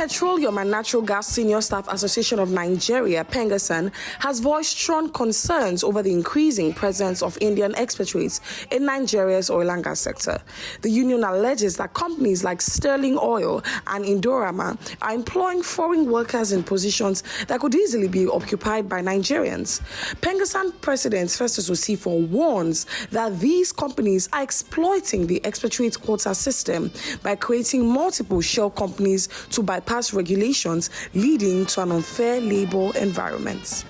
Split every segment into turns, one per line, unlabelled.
Petroleum and Natural Gas Senior Staff Association of Nigeria, PENGASSAN, has voiced strong concerns over the increasing presence of Indian expatriates in Nigeria's oil and gas sector. The union alleges that companies like Sterling Oil and Indorama are employing foreign workers in positions that could easily be occupied by Nigerians. PENGASSAN President Festus Osifo warns that these companies are exploiting the expatriate quota system by creating multiple shell companies to bypass regulations, leading to an unfair labor environment.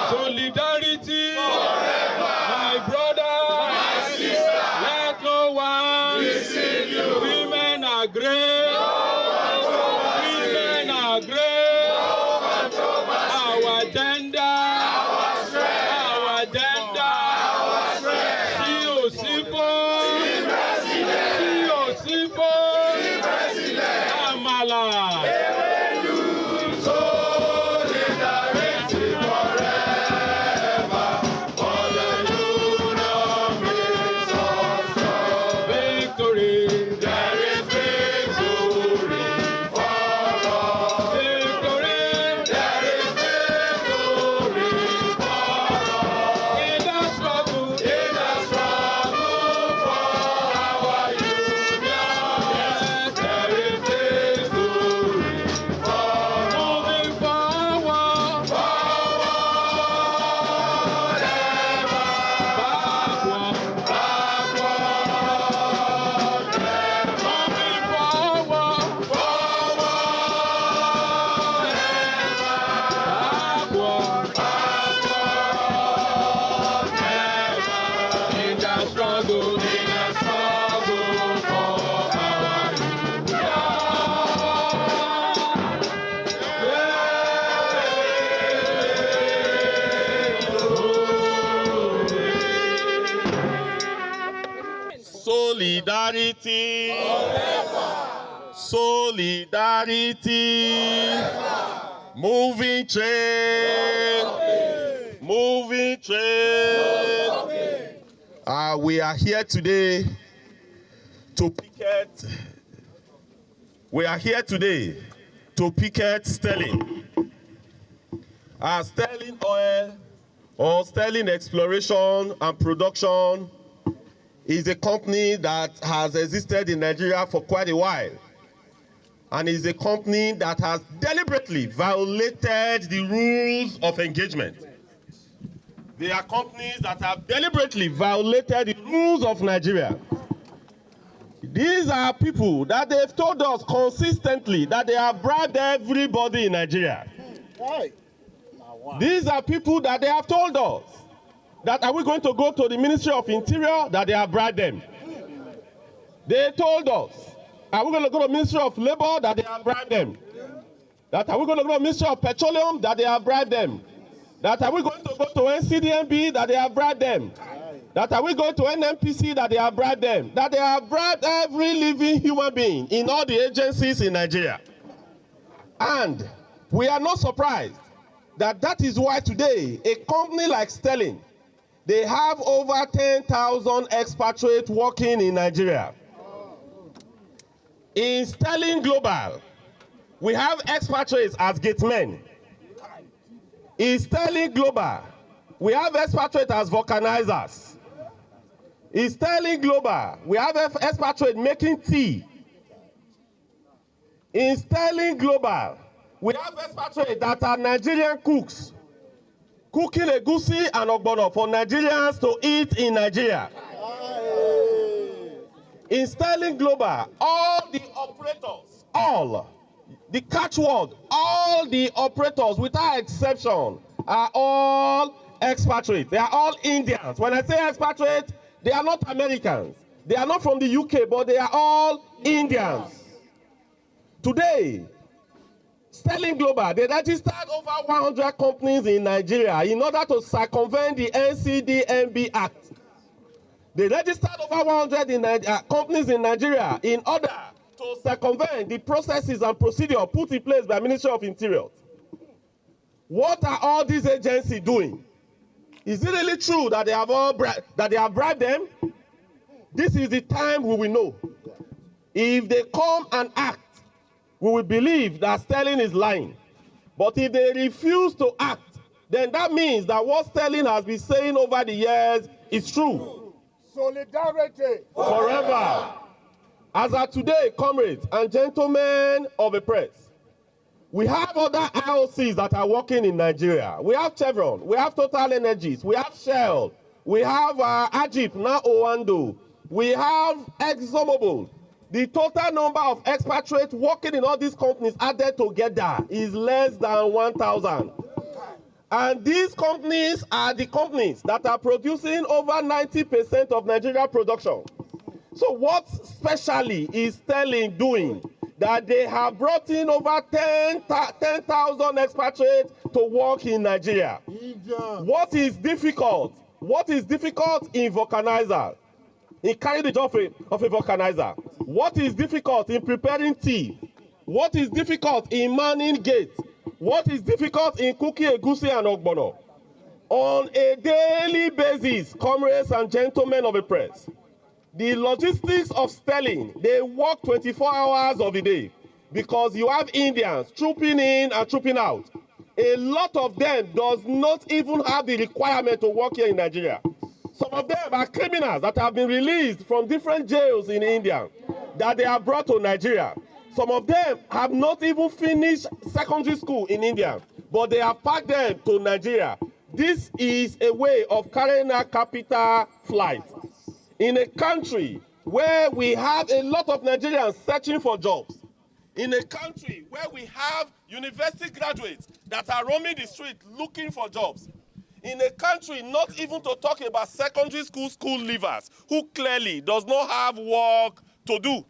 Solidarity, my brother, my sister, let no one deceive you. Women are great, women are great. Our gender, our gender. Osifo, Amala.
Solidarity, solidarity, moving train, moving train. We are here today to picket. We are here today to picket Sterling. Sterling Oil or Sterling Exploration and Production is a company that has existed in Nigeria for quite a while, and is a company that has deliberately violated the rules of engagement. They are companies that have deliberately violated the rules of Nigeria. These are people that they've told us consistently that they have bribed everybody in Nigeria.
Why?
These are people that they have told us that are we going to go to the Ministry of Interior, that they have bribed them. They told us, are we going to go to the Ministry of Labor, that they have bribed them. That are we going to go to the Ministry of Petroleum, that they have bribed them. That are we going to go to NCDMB, that they have bribed them. That are we going to NMPC, that they have bribed them. That they have bribed every living human being in all the agencies in Nigeria. And we are not surprised that is why today a company like Sterling, they have over 10,000 expatriates working in Nigeria. In Sterling Global, we have expatriates as gatemen. In Sterling Global, we have expatriates as vulcanizers. In Sterling Global, we have expatriates making tea. In Sterling Global, we have expatriates that are Nigerian cooks, cooking egusi and ogbono for Nigerians to eat in Nigeria. In Sterling Global, all the operators, all The catchword, all the operators, without exception, are all expatriates. They are all Indians. When I say expatriate, they are not Americans. They are not from the UK, but they are all Indians. Today, Sterling Global, they registered over 100 companies in Nigeria in order to circumvent the NCDMB Act. They registered over 100 companies in Nigeria in order to circumvent the processes and procedure put in place by the Ministry of Interior. What are all these agencies doing? Is it really true that they have bribed them? This is the time we will know. If they come and act, we will believe that Sterling is lying. But if they refuse to act, then that means that what Sterling has been saying over the years is true.
Solidarity
forever. As of today, comrades and gentlemen of the press, we have other IOCs that are working in Nigeria. We have Chevron, we have Total Energies, we have Shell, we have Ajip, now Owando, we have ExxonMobil. The total number of expatriates working in all these companies added together is less than 1,000. And these companies are the companies that are producing over 90% of Nigeria production. So what specially is Sterling doing that they have brought in over 10,000 expatriates to work in Nigeria? What is difficult? What is difficult in vulcanizer? In carrying the job of a vulcanizer? What is difficult in preparing tea? What is difficult in manning gates? What is difficult in cooking egusi and ogbono? On a daily basis, comrades and gentlemen of the press, the logistics of Sterling, they work 24 hours of the day because you have Indians trooping in and trooping out. A lot of them does not even have the requirement to work here in Nigeria. Some of them are criminals that have been released from different jails in India that they have brought to Nigeria. Some of them have not even finished secondary school in India, but they have packed them to Nigeria. This is a way of carrying a capital flight. In a country where we have a lot of Nigerians searching for jobs, in a country where we have university graduates that are roaming the street looking for jobs, in a country not even to talk about secondary school leavers who clearly does not have work to do.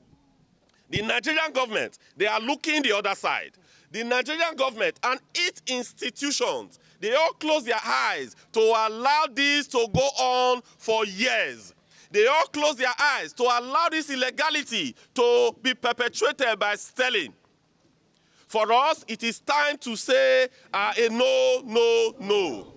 The Nigerian government, they are looking the other side. The Nigerian government and its institutions, they all close their eyes to allow this to go on for years. They all close their eyes to allow this illegality to be perpetrated by Sterling. For us, it is time to say a no, no, no.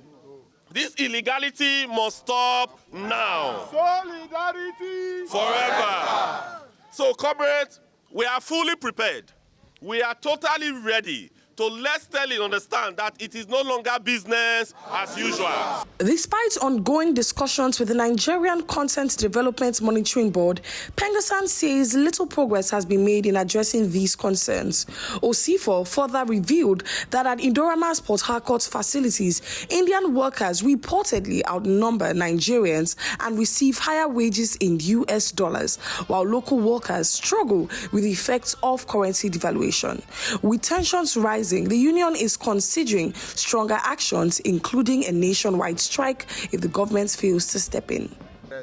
This illegality must stop now.
Solidarity
forever. So, comrades, we are fully prepared. We are totally ready to let Sterling understand that it is no longer business as usual.
Despite ongoing discussions with the Nigerian Content Development Monitoring Board, PENGASSAN says little progress has been made in addressing these concerns. Osifo further revealed that at Indorama's Port Harcourt facilities, Indian workers reportedly outnumber Nigerians and receive higher wages in US dollars, while local workers struggle with the effects of currency devaluation. With tensions rising, the union is considering stronger actions, including a nationwide strike if the government fails to step in.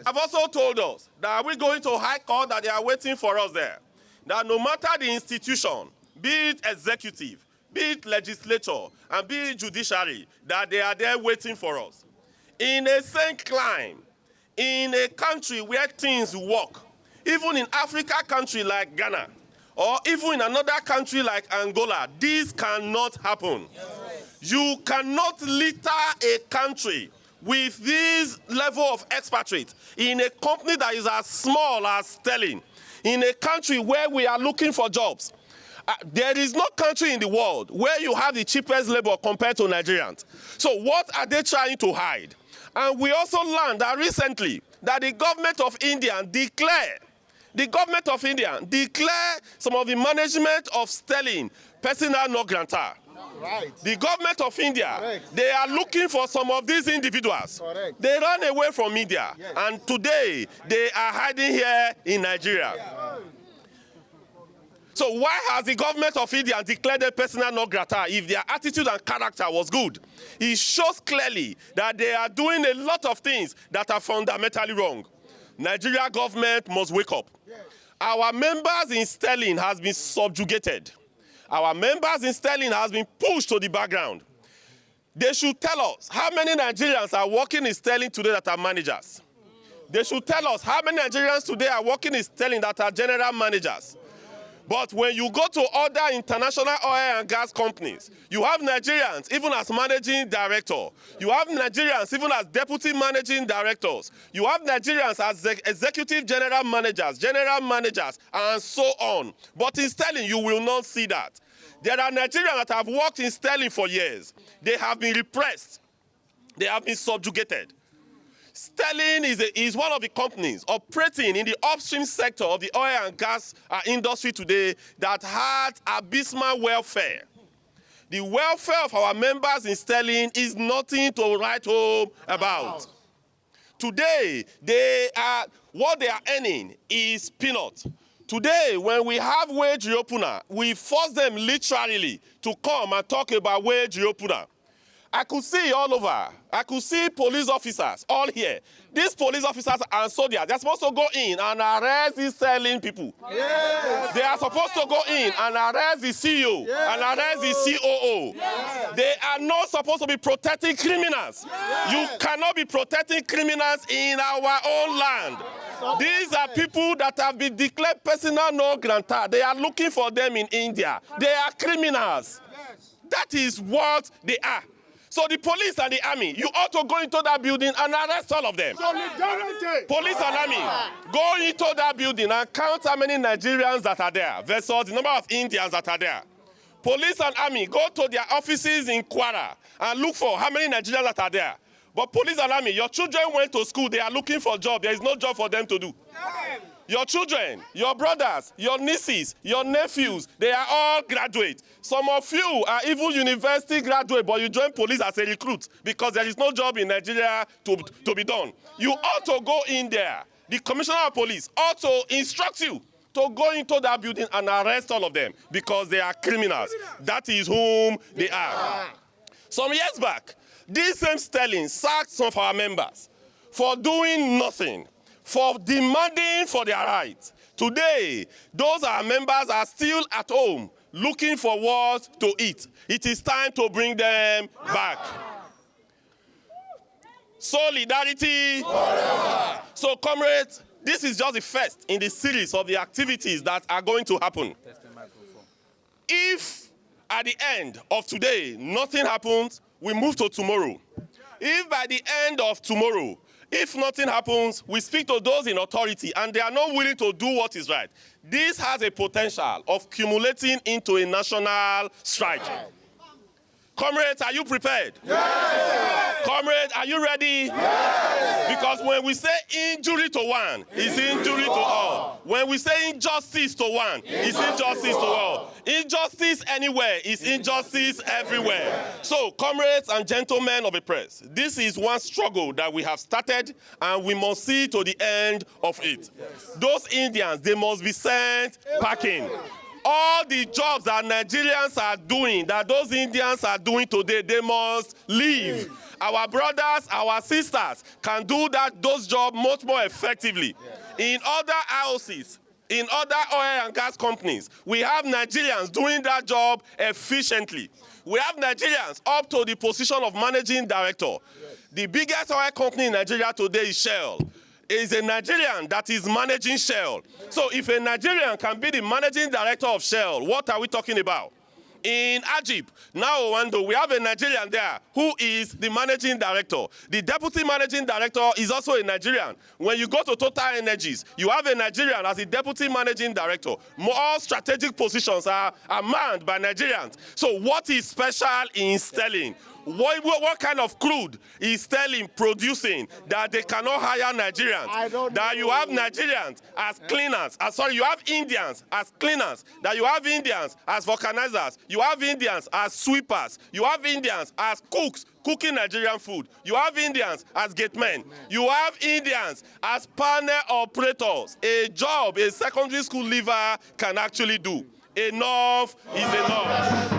I've also told us that we're going to High Court, that they are waiting for us there. That no matter the institution, be it executive, be it legislature, and be it judiciary, that they are there waiting for us. In a sane climb, in a country where things work, even in Africa country like Ghana, or even in another country like Angola, this cannot happen. You cannot litter a country with this level of expatriate in a company that is as small as Sterling, in a country where we are looking for jobs. There is no country in the world where you have the cheapest labor compared to Nigerians. So what are they trying to hide? And we also learned that recently that the government of India declared some of the management of Sterling personnel non granta.
Right.
The government of India, correct, they are looking for some of these individuals.
Correct.
They ran away from India, yes, and today they are hiding here in Nigeria. Yeah. So why has the government of India declared them persona non grata if their attitude and character was good? It shows clearly that they are doing a lot of things that are fundamentally wrong. Nigeria government must wake up. Our members in Sterling has been subjugated. Our members in Sterling has been pushed to the background. They should tell us how many Nigerians are working in Sterling today that are managers. They should tell us how many Nigerians today are working in Sterling that are general managers. But when you go to other international oil and gas companies, you have Nigerians even as managing director. You have Nigerians even as deputy managing directors. You have Nigerians as executive general managers, and so on. But in Sterling, you will not see that. There are Nigerians that have worked in Sterling for years. They have been repressed. They have been subjugated. Sterling is one of the companies operating in the upstream sector of the oil and gas industry today that had abysmal welfare. The welfare of our members in Sterling is nothing to write home about. Today, what they are earning is peanuts. Today, when we have wage reopener, we force them literally to come and talk about wage reopener. I could see all over. I could see police officers all here. These police officers are soldiers. They're supposed to go in and arrest these selling people. Yes. They are supposed to go in and arrest the CEO and arrest the COO. Yes. They are not supposed to be protecting criminals. Yes. You cannot be protecting criminals in our own land. These are people that have been declared persona non grata. They are looking for them in India. They are criminals. Yes. That is what they are. So the police and the army, you ought to go into that building and arrest all of them.
Solidarity.
Police and army, go into that building and count how many Nigerians that are there versus the number of Indians that are there. Police and army, go to their offices in Quota and look for how many Nigerians that are there. But police and army, your children went to school, they are looking for a job. There is no job for them to do. Your children, your brothers, your nieces, your nephews, they are all graduates. Some of you are even university graduates, but you join police as a recruit because there is no job in Nigeria to be done. You ought to go in there. The commissioner of police ought to instruct you to go into that building and arrest all of them because they are criminals. That is whom they are. Some years back, this same Sterling sacked some of our members for doing nothing, for demanding for their rights. Today, those our members are still at home looking for what to eat. It is time to bring them back. Solidarity. Forever. So, comrades, this is just the first in the series of the activities that are going to happen. If at the end of today nothing happens, we move to tomorrow. If by the end of tomorrow, if nothing happens, we speak to those in authority and they are not willing to do what is right. This has a potential of accumulating into a national strike. Comrades, are you prepared? Yes. Comrades, are you ready? Yes. Because when we say injury to one, it's injury to all. When we say injustice to one, it's injustice to all. Injustice anywhere is injustice everywhere. So, comrades and gentlemen of the press, this is one struggle that we have started and we must see to the end of it. Yes. Those Indians, they must be sent packing. All the jobs that Nigerians are doing, that those Indians are doing today, they must leave. Our brothers, our sisters can do those jobs much more effectively. In other houses, in other oil and gas companies, we have Nigerians doing that job efficiently. We have Nigerians up to the position of managing director. The biggest oil company in Nigeria today is Shell. Is a Nigerian that is managing Shell. So if a Nigerian can be the managing director of Shell, what are we talking about? In Ajib, now we have a Nigerian there who is the managing director. The deputy managing director is also a Nigerian. When you go to Total Energies, you have a Nigerian as the deputy managing director. More strategic positions are manned by Nigerians. So what is special in Sterling? What kind of crude is Sterling producing that they cannot hire Nigerians? That you have Nigerians as cleaners. You have Indians as cleaners. That you have Indians as vulcanizers. You have Indians as sweepers. You have Indians as cooks, cooking Nigerian food. You have Indians as gatemen. You have Indians as panel operators. A job a secondary school leaver can actually do. enough is enough.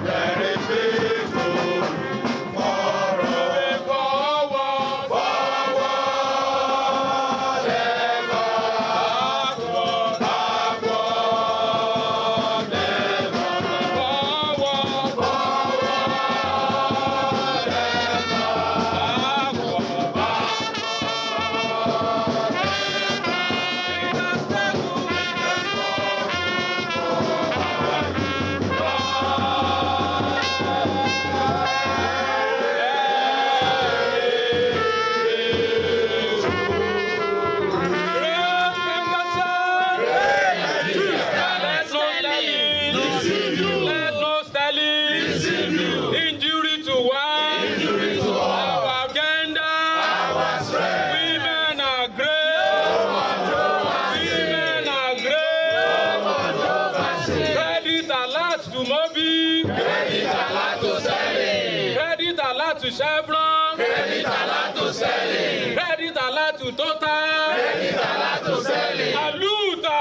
To Chevron, credit alert to selling, credit alert to Total, credit alert to selling, Aluta.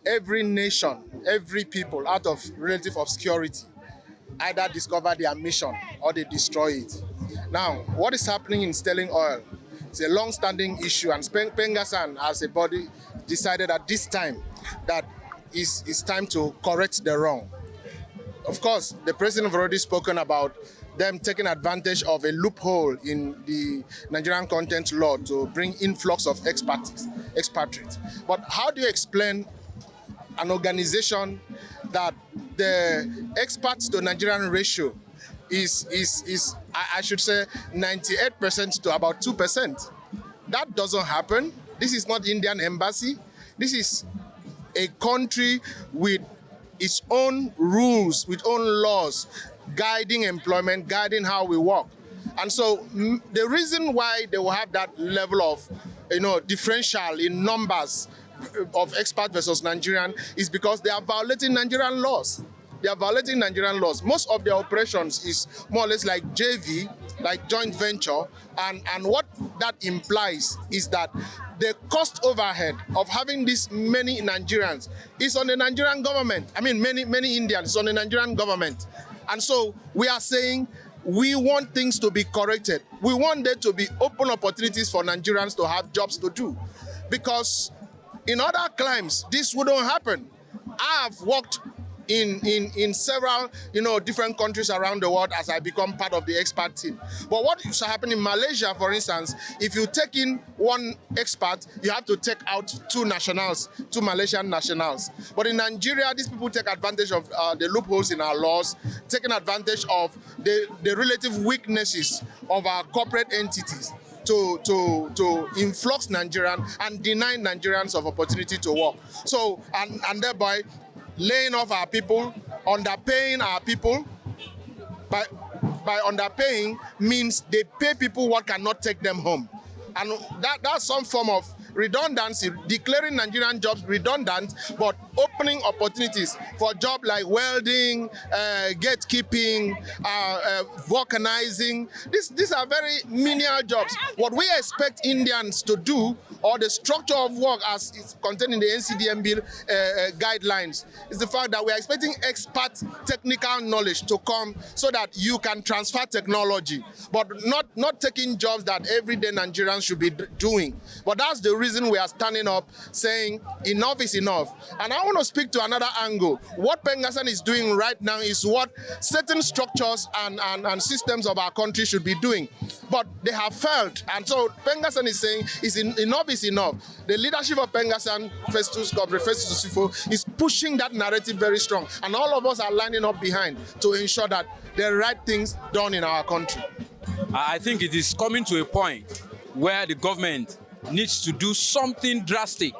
Every nation, every people out of relative obscurity either discover their mission or they destroy it. Now, what is happening in sterling oil? It's a long-standing issue, and PENGASSAN as a body decided at this time that it's time to correct the wrong. Of course, the president have already spoken about them taking advantage of a loophole in the Nigerian content law to bring influx of expatriates. But how do you explain an organization that the expats to Nigerian ratio is I should say 98% to about 2%? That doesn't happen. This is not Indian embassy. This is a country with its own rules, with own laws, guiding employment, guiding how we work. And so the reason why they will have that level of, differential in numbers of expat versus Nigerian is because they are violating Nigerian laws. They are violating Nigerian laws. Most of their operations is more or less like JV, like joint venture, and what that implies is that the cost overhead of having this many Nigerians is on the Nigerian government. I mean, many Indians is on the Nigerian government. And so we are saying we want things to be corrected. We want there to be open opportunities for Nigerians to have jobs to do. Because in other climes, this wouldn't happen. I've worked in several different countries around the world as I become part of the expat team. But what is happening in Malaysia, for instance, if you take in one expat, you have to take out two Malaysian nationals. But in Nigeria, these people take advantage of the loopholes in our laws, taking advantage of the relative weaknesses of our corporate entities to influx Nigerian and deny Nigerians of opportunity to work. So, and thereby laying off our people, underpaying our people. By underpaying means they pay people what cannot take them home. And that's some form of redundancy, declaring Nigerian jobs redundant, but opening opportunities for jobs like welding, gatekeeping, vulcanizing. These are very menial jobs. What we expect Indians to do, or the structure of work as it's contained in the NCDMB guidelines, is the fact that we are expecting expert technical knowledge to come so that you can transfer technology, but not taking jobs that everyday Nigerians should be doing. But that's the reason we are standing up saying enough is enough. And I want to speak to another angle. What PENGASSAN is doing right now is what certain structures and systems of our country should be doing. But they have failed. And so PENGASSAN is saying enough is enough. The leadership of PENGASSAN, Comrade Festus Osifo, is pushing that narrative very strong. And all of us are lining up behind to ensure that the right things done in our country.
I think it is coming to a point where the government needs to do something drastic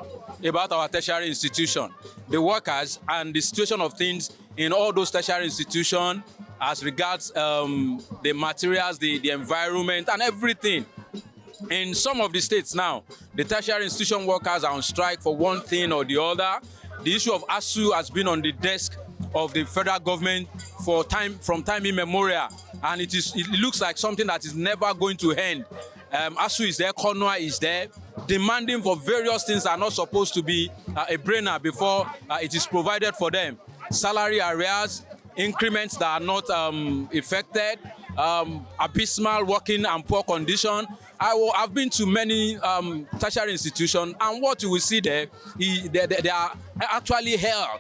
about our tertiary institution, the workers, and the situation of things in all those tertiary institutions as regards the materials, the environment, and everything. In some of the states now, the tertiary institution workers are on strike for one thing or the other. The issue of ASU has been on the desk of the federal government from time immemorial, and it looks like something that is never going to end. ASU is there, CONOA is there, demanding for various things that are not supposed to be a brainer before it is provided for them. Salary arrears, increments that are not effected, abysmal working and poor condition. I've been to many tertiary institutions, and what you will see there, they are actually hell.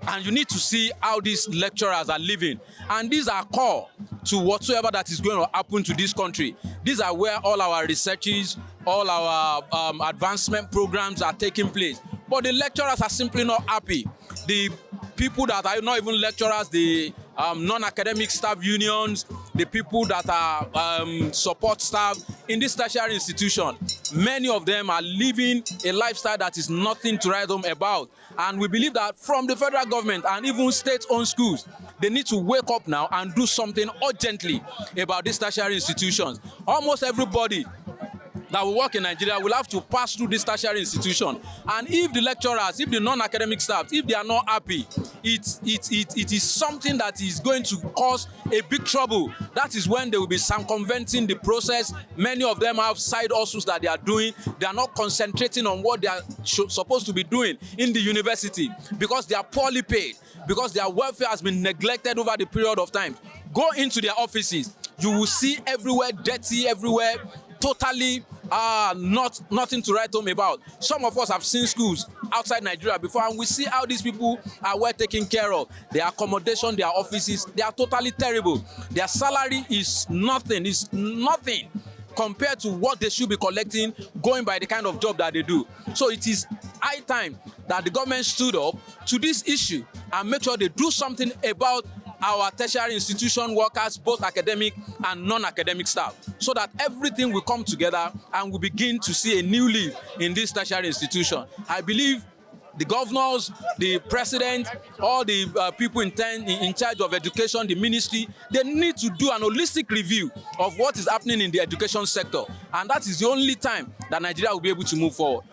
And you need to see how these lecturers are living. And these are core to whatsoever that is going to happen to this country. These are where all our researches, all our advancement programs are taking place. But the lecturers are simply not happy. The people that are not even lecturers, the non-academic staff unions, the people that are support staff in this tertiary institution, many of them are living a lifestyle that is nothing to write home about. And we believe that from the federal government and even state-owned schools, they need to wake up now and do something urgently about these tertiary institutions. Almost everybody that will work in Nigeria will have to pass through this tertiary institution. And if the lecturers, if the non-academic staff, if they are not happy, it is something that is going to cause a big trouble. That is when they will be circumventing the process. Many of them have side hustles that they are doing. They are not concentrating on what they are supposed to be doing in the university because they are poorly paid, because their welfare has been neglected over the period of time. Go into their offices. You will see everywhere dirty, everywhere totally nothing to write home about. Some of us have seen schools outside Nigeria before, and we see how these people are well taken care of. Their accommodation, their offices, they are totally terrible. Their salary is nothing compared to what they should be collecting, going by the kind of job that they do. So it is high time that the government stood up to this issue and make sure they do something about our tertiary institution workers, both academic and non-academic staff, so that everything will come together and we begin to see a new leaf in this tertiary institution. I believe the governors, the president, all the people in charge of education, the ministry, they need to do an holistic review of what is happening in the education sector. And that is the only time that Nigeria will be able to move forward.